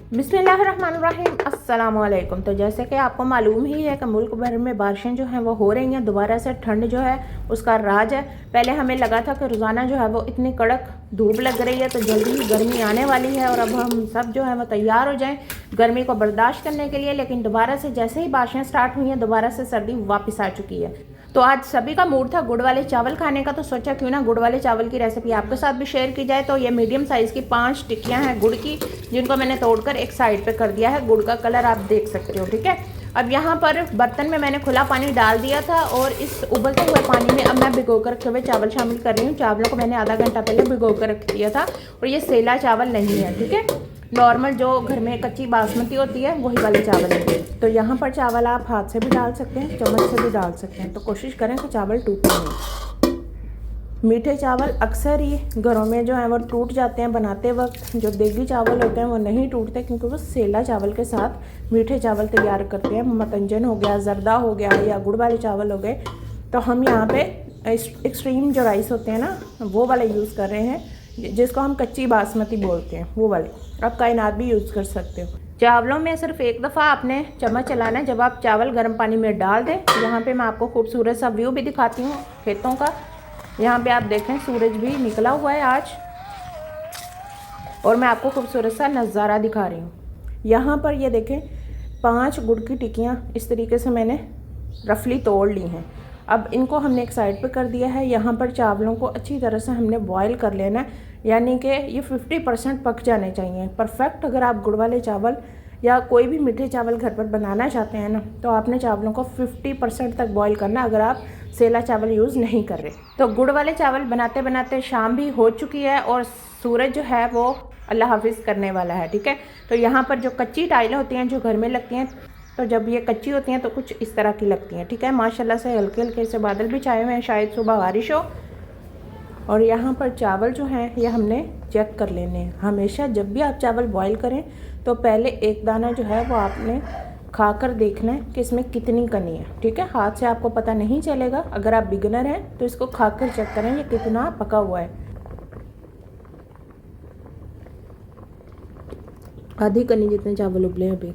बिस्मिल्लाहिर्रहमानिर्रहीम, अस्सलाम वालेकुम। तो जैसे कि आपको मालूम ही है कि मुल्क भर में बारिशें जो हैं वो हो रही हैं। दोबारा से ठंड जो है उसका राज है। पहले हमें लगा था कि रोज़ाना जो है वो इतनी कड़क धूप लग रही है तो जल्दी ही गर्मी आने वाली है और अब हम सब जो है वो तैयार हो जाएं गर्मी को बर्दाश्त करने के लिए। लेकिन दोबारा से जैसे ही बारिशें स्टार्ट हुई हैं दोबारा से सर्दी वापस आ चुकी है। तो आज सभी का मूड था गुड़ वाले चावल खाने का, तो सोचा क्यों ना गुड़ वाले चावल की रेसिपी आपके साथ भी शेयर की जाए। तो ये मीडियम साइज़ की 5 टिक्कियाँ हैं गुड़ की, जिनको मैंने तोड़कर एक साइड पे कर दिया है। गुड़ का कलर आप देख सकते हो, ठीक है। अब यहाँ पर बर्तन में मैंने खुला पानी डाल दिया था और इस उबलते हुए पानी में अब मैं भिगो कर रखे हुए चावल शामिल कर रही हूँ। चावलों को मैंने आधा घंटा पहले भिगो कर रख दिया था और ये सेला चावल नहीं है, ठीक है। नॉर्मल जो घर में कच्ची बासमती होती है वही वाले चावल है। तो यहाँ पर चावल आप हाथ से भी डाल सकते हैं, चम्मच से भी डाल सकते हैं। तो कोशिश करें कि चावल टूटे नहीं। मीठे चावल अक्सर ही घरों में जो है वो टूट जाते हैं बनाते वक्त। जो देगी चावल होते हैं वो नहीं टूटते क्योंकि वो सेला चावल के साथ मीठे चावल तैयार करते हैं। मतंजन हो गया, जर्दा हो गया या गुड़ वाले चावल हो गए। तो हम यहाँ पे एक्सट्रीम जो राइस होते हैं ना वो वाले यूज़ कर रहे हैं, जिसको हम कच्ची बासमती बोलते हैं, वो वाले। आप कायनात भी यूज़ कर सकते हो। चावलों में सिर्फ एक दफ़ा आपने चम्मच चलाना है जब आप चावल गर्म पानी में डाल दें। यहाँ पे मैं आपको खूबसूरत सा व्यू भी दिखाती हूँ खेतों का। यहाँ पे आप देखें सूरज भी निकला हुआ है आज और मैं आपको खूबसूरत सा नज़ारा दिखा रही हूँ। यहाँ पर ये देखें 5 गुड़ की टिक्कियाँ इस तरीके से मैंने रफली तोड़ ली हैं। अब इनको हमने एक साइड पे कर दिया है। यहाँ पर चावलों को अच्छी तरह से हमने बॉईल कर लेना है, यानी कि ये 50% पक जाने चाहिए परफेक्ट। अगर आप गुड़ वाले चावल या कोई भी मीठे चावल घर पर बनाना चाहते हैं ना तो आपने चावलों को 50% तक बॉईल करना, अगर आप सेला चावल यूज़ नहीं कर रहे। तो गुड़ वाले चावल बनाते बनाते शाम भी हो चुकी है और सूरज जो है वो अल्लाह हाफिज़ करने वाला है, ठीक है। तो यहाँ पर जो कच्ची टाइलें होती हैं जो घर में लगती हैं, तो जब ये कच्ची होती हैं तो कुछ इस तरह की लगती हैं, ठीक है। माशाल्लाह से हल्के हल्के से बादल भी छाए हुए हैं, शायद सुबह बारिश हो। और यहाँ पर चावल जो हैं ये हमने चेक कर लेने हैं। हमेशा जब भी आप चावल बॉईल करें तो पहले एक दाना जो है वो आपने खा कर देखना है कि इसमें कितनी कनी है, ठीक है। हाथ से आपको पता नहीं चलेगा। अगर आप बिगिनर हैं तो इसको खा कर चेक करें ये कितना पका हुआ है। आधी कनी जितने चावल उबले हैं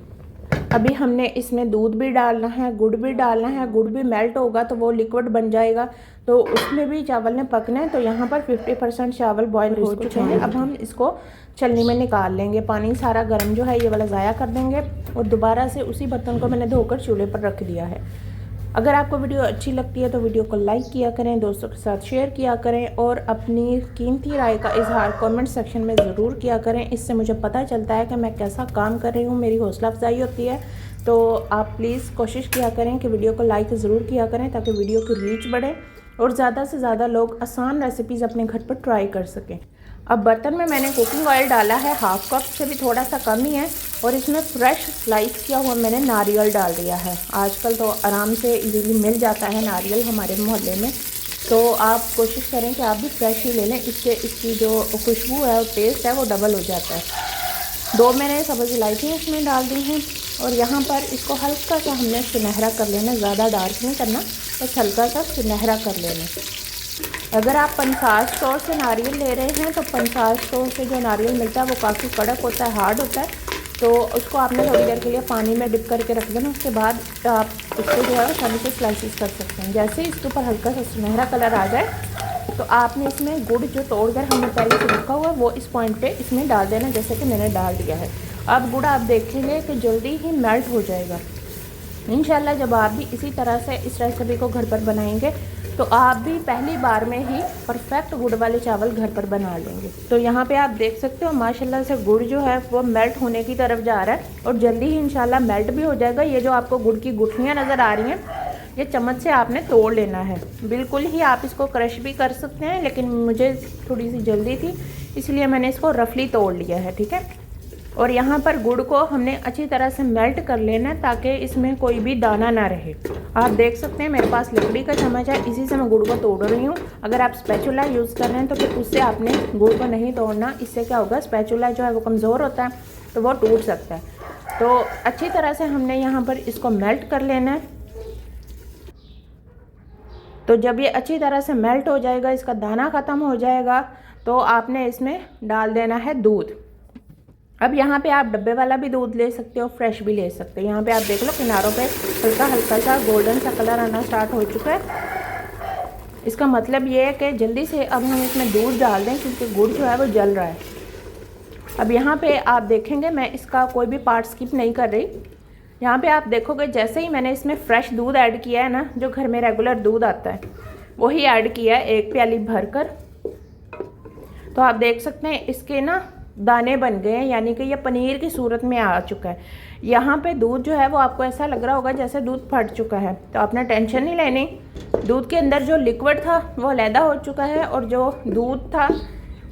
अभी हमने इसमें दूध भी डालना है, गुड़ भी डालना है। गुड़ भी मेल्ट होगा तो वो लिक्विड बन जाएगा, तो उसमें भी चावल ने पकना है। तो यहाँ पर 50% चावल बॉईल हो चुके हैं। अब हम इसको छलनी में निकाल लेंगे। पानी सारा गर्म जो है ये वाला ज़ाया कर देंगे और दोबारा से उसी बर्तन को मैंने धोकर चूल्हे पर रख दिया है। अगर आपको वीडियो अच्छी लगती है तो वीडियो को लाइक किया करें, दोस्तों के साथ शेयर किया करें और अपनी कीमती राय का इजहार कमेंट सेक्शन में ज़रूर किया करें। इससे मुझे पता चलता है कि मैं कैसा काम कर रही हूँ, मेरी हौसला अफजाई होती है। तो आप प्लीज़ कोशिश किया करें कि वीडियो को लाइक ज़रूर किया करें ताकि वीडियो की रीच बढ़े और ज़्यादा से ज़्यादा लोग आसान रेसिपीज़ अपने घर पर ट्राई कर सकें। अब बर्तन में मैंने कुकिंग ऑयल डाला है, हाफ कप से भी थोड़ा सा कम ही है, और इसमें फ्रेश स्लाइस किया हुआ मैंने नारियल डाल दिया है। आजकल तो आराम से इजीली मिल जाता है नारियल हमारे मोहल्ले में, तो आप कोशिश करें कि आप भी फ्रेश ही ले लें। इससे इसकी जो खुशबू है और टेस्ट है वो डबल हो जाता है। 2 मैंने सब्ज़ इलायची इसमें डाल दी हैं और यहाँ पर इसको हल्का सा हमने सुनहरा कर लेना, ज़्यादा डार्क नहीं करना, बस हल्का सा सुनहरा कर लेना। अगर आप 50 स्टोर से नारियल ले रहे हैं तो 50 स्टोर से जो नारियल मिलता है वो काफ़ी कड़क होता है, हार्ड होता है, तो उसको आपने थोड़ी देर के लिए पानी में डिप करके रख देना। उसके बाद आप इसको जो है आसानी से स्लाइसिस कर सकते हैं। जैसे ही इसके ऊपर हल्का सा सुनहरा कलर आ जाए तो आपने इसमें गुड़ जो तोड़कर हमने पहले से रखा हुआ है वो इस पॉइंट पे इसमें डाल देना, जैसे कि मैंने डाल दिया है। अब गुड़ आप देखेंगे कि जल्दी ही मेल्ट हो जाएगा इंशाल्लाह। जब आप भी इसी तरह से इस रेसिपी को घर पर बनाएंगे तो आप भी पहली बार में ही परफेक्ट गुड़ वाले चावल घर पर बना लेंगे। तो यहाँ पे आप देख सकते हो माशाल्लाह से गुड़ जो है वो मेल्ट होने की तरफ जा रहा है और जल्दी ही इंशाल्लाह मेल्ट भी हो जाएगा। ये जो आपको गुड़ की गुठलियाँ नज़र आ रही हैं ये चम्मच से आपने तोड़ लेना है। बिल्कुल ही आप इसको क्रश भी कर सकते हैं, लेकिन मुझे थोड़ी सी जल्दी थी इसलिए मैंने इसको रफली तोड़ लिया है, ठीक है। और यहाँ पर गुड़ को हमने अच्छी तरह से मेल्ट कर लेना है ताकि इसमें कोई भी दाना ना रहे। आप देख सकते हैं मेरे पास लकड़ी का चम्मच है, इसी से मैं गुड़ को तोड़ रही हूँ। अगर आप स्पैचुला यूज़ कर रहे हैं तो फिर उससे आपने गुड़ को नहीं तोड़ना, इससे क्या होगा स्पैचुला जो है वो कमज़ोर होता है तो वो टूट सकता है। तो अच्छी तरह से हमने यहाँ पर इसको मेल्ट कर लेना है। तो जब ये अच्छी तरह से मेल्ट हो जाएगा, इसका दाना ख़त्म हो जाएगा, तो आपने इसमें डाल देना है दूध। अब यहाँ पे आप डब्बे वाला भी दूध ले सकते हो, फ्रेश भी ले सकते हो। यहाँ पे आप देख लो किनारों पे हल्का हल्का सा गोल्डन सा कलर आना स्टार्ट हो चुका है। इसका मतलब ये है कि जल्दी से अब हम इसमें दूध डाल दें क्योंकि गुड़ जो है वो जल रहा है। अब यहाँ पे आप देखेंगे मैं इसका कोई भी पार्ट स्किप नहीं कर रही। यहाँ पे आप देखोगे जैसे ही मैंने इसमें फ्रेश दूध ऐड किया है ना, जो घर में रेगुलर दूध आता है वही ऐड किया है 1 प्याली भर कर। तो आप देख सकते हैं इसके ना दाने बन गए हैं, यानी कि ये पनीर की सूरत में आ चुका है। यहाँ पे दूध जो है वो आपको ऐसा लग रहा होगा जैसे दूध फट चुका है, तो आपने टेंशन नहीं लेनी। दूध के अंदर जो लिक्विड था वो अलहदा हो चुका है और जो दूध था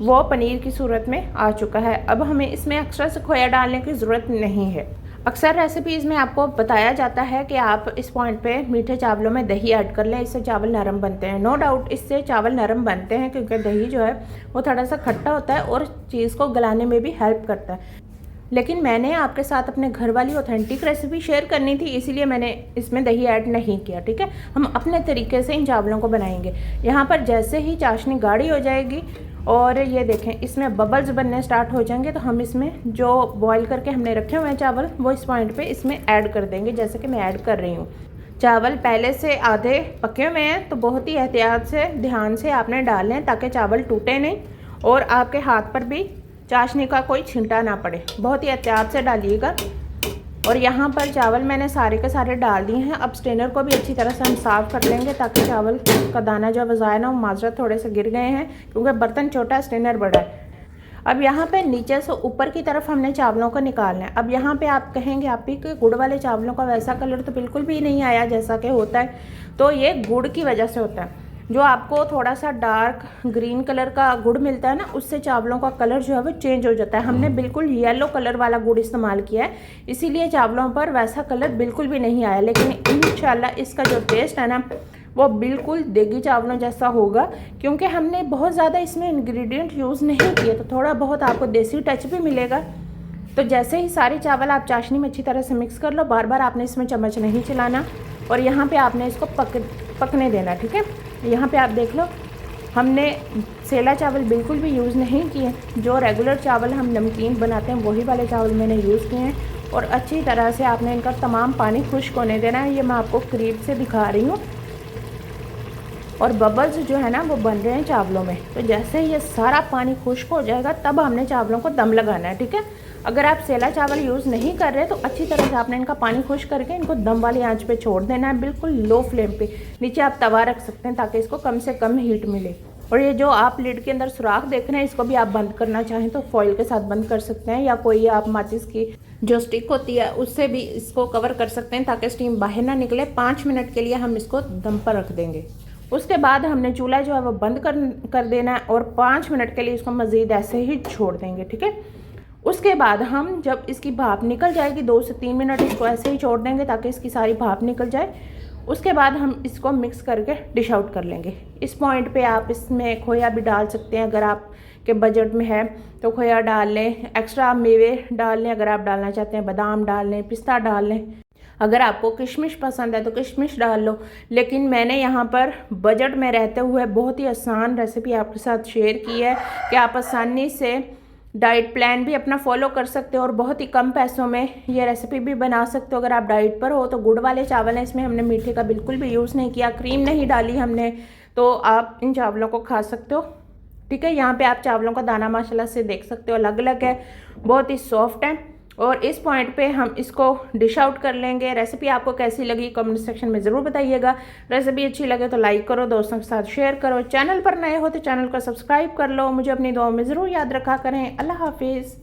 वो पनीर की सूरत में आ चुका है। अब हमें इसमें एक्स्ट्रा से खोया डालने की ज़रूरत नहीं है। अक्सर रेसिपीज़ में आपको बताया जाता है कि आप इस पॉइंट पे मीठे चावलों में दही ऐड कर लें, इससे चावल नरम बनते हैं। नो डाउट इससे चावल नरम बनते हैं क्योंकि दही जो है वो थोड़ा सा खट्टा होता है और चीज़ को गलाने में भी हेल्प करता है। लेकिन मैंने आपके साथ अपने घर वाली ऑथेंटिक रेसिपी शेयर करनी थी, इसीलिए मैंने इसमें दही ऐड नहीं किया। ठीक है, हम अपने तरीके से इन चावलों को बनाएंगे। यहाँ पर जैसे ही चाशनी गाढ़ी हो जाएगी और ये देखें इसमें बबल्स बनने स्टार्ट हो जाएंगे, तो हम इसमें जो बॉईल करके हमने रखे हुए हैं चावल वो इस पॉइंट पे इसमें ऐड कर देंगे, जैसे कि मैं ऐड कर रही हूँ। चावल पहले से आधे पके हुए हैं तो बहुत ही एहतियात से ध्यान से आपने डालने हैं ताकि चावल टूटे नहीं और आपके हाथ पर भी चाशनी का कोई छिंटा ना पड़े। बहुत ही एहतियात से डालिएगा। और यहाँ पर चावल मैंने सारे के सारे डाल दिए हैं। अब स्ट्रेनर को भी अच्छी तरह से हम साफ़ कर लेंगे ताकि चावल का दाना जो वज़ा है ना वो माजरत थोड़े से गिर गए हैं क्योंकि बर्तन छोटा है, स्ट्रेनर बड़ा है। अब यहाँ पे नीचे से ऊपर की तरफ हमने चावलों को निकालना है। अब यहाँ पे आप कहेंगे आप ही कि गुड़ वाले चावलों का वैसा कलर तो बिल्कुल भी नहीं आया जैसा कि होता है, तो ये गुड़ की वजह से होता है। जो आपको थोड़ा सा डार्क ग्रीन कलर का गुड़ मिलता है ना, उससे चावलों का कलर जो है वो चेंज हो जाता है। हमने बिल्कुल येलो कलर वाला गुड़ इस्तेमाल किया है, इसीलिए चावलों पर वैसा कलर बिल्कुल भी नहीं आया। लेकिन इंशाल्लाह इसका जो टेस्ट है ना वो बिल्कुल देगी चावलों जैसा होगा क्योंकि हमने बहुत ज़्यादा इसमें इंग्रेडिएंट यूज़ नहीं किए, तो थोड़ा बहुत आपको देसी टच भी मिलेगा। तो जैसे ही सारे चावल आप चाशनी में अच्छी तरह से मिक्स कर लो, बार बार आपने इसमें चम्मच नहीं चलाना और यहाँ पे आपने इसको पकने देना। ठीक है, यहाँ पे आप देख लो हमने सेला चावल बिल्कुल भी यूज़ नहीं किए। जो रेगुलर चावल हम नमकीन बनाते हैं वही वाले चावल मैंने यूज़ किए हैं और अच्छी तरह से आपने इनका तमाम पानी खुश्क होने देना है। ये मैं आपको करीब से दिखा रही हूँ और बबल्स जो है ना वो बन रहे हैं चावलों में। तो जैसे ये सारा पानी खुश्क हो जाएगा तब हमने चावलों को दम लगाना है। ठीक है, अगर आप सेला चावल यूज़ नहीं कर रहे तो अच्छी तरह से आपने इनका पानी खुश्क करके इनको दम वाली आंच पे छोड़ देना है, बिल्कुल लो फ्लेम पे। नीचे आप तवा रख सकते हैं ताकि इसको कम से कम हीट मिले। और ये जो आप लिड के अंदर सुराख देख रहे हैं इसको भी आप बंद करना चाहें तो फॉइल के साथ बंद कर सकते हैं या कोई आप माचिस की जो स्टिक होती है उससे भी इसको कवर कर सकते हैं ताकि स्टीम बाहर ना निकले। 5 मिनट के लिए हम इसको दम पर रख देंगे। उसके बाद हमने चूल्हा जो है वो बंद कर देना है और 5 मिनट के लिए इसको मज़ीद ऐसे ही छोड़ देंगे। ठीक है, उसके बाद हम जब इसकी भाप निकल जाएगी 2 से 3 मिनट इसको ऐसे ही छोड़ देंगे ताकि इसकी सारी भाप निकल जाए। उसके बाद हम इसको मिक्स करके डिश आउट कर लेंगे। इस पॉइंट पे आप इसमें खोया भी डाल सकते हैं, अगर आप के बजट में है तो खोया डाल लें, एक्स्ट्रा मेवे डाल लें, अगर आप डालना चाहते हैं बादाम डाल लें, पिस्ता डाल लें, अगर आपको किशमिश पसंद है तो किशमिश डाल लो। लेकिन मैंने यहाँ पर बजट में रहते हुए बहुत ही आसान रेसिपी आपके साथ शेयर की है कि आप आसानी से डाइट प्लान भी अपना फॉलो कर सकते हो और बहुत ही कम पैसों में ये रेसिपी भी बना सकते हो। अगर आप डाइट पर हो तो गुड़ वाले चावल हैं, इसमें हमने मीठे का बिल्कुल भी यूज़ नहीं किया, क्रीम नहीं डाली हमने, तो आप इन चावलों को खा सकते हो। ठीक है, यहाँ पे आप चावलों का दाना माशाल्लाह से देख सकते हो अलग अलग है, बहुत ही सॉफ्ट है। और इस पॉइंट पे हम इसको डिश आउट कर लेंगे। रेसिपी आपको कैसी लगी कमेंट सेक्शन में ज़रूर बताइएगा। रेसिपी अच्छी लगे तो लाइक करो, दोस्तों के साथ शेयर करो। चैनल पर नए हो तो चैनल को सब्सक्राइब कर लो। मुझे अपनी दुआओं में ज़रूर याद रखा करें। अल्लाह हाफिज़।